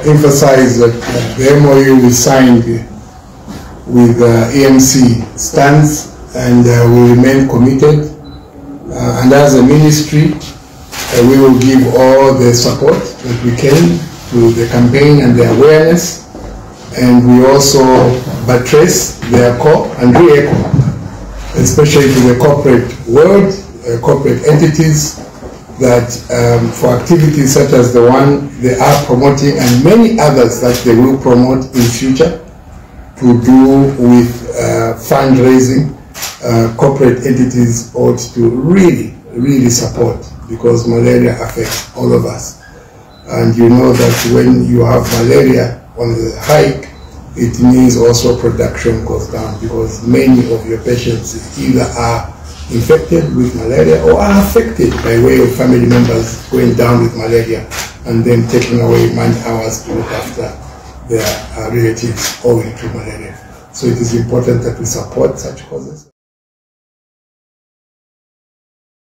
emphasize that the MOU we signed with EMC stands, and we remain committed. And as a ministry, we will give all the support that we can to the campaign and the awareness, and we also buttress their core and re-echo, especially to the corporate world, corporate entities, that for activities such as the one they are promoting and many others that they will promote in future to do with fundraising, corporate entities ought to really support, because malaria affects all of us. And you know that when you have malaria on the hike, it means also production goes down, because many of your patients either are infected with malaria or are affected by way of family members going down with malaria and then taking away man-hours to look after their relatives owing to malaria. So it is important that we support such causes.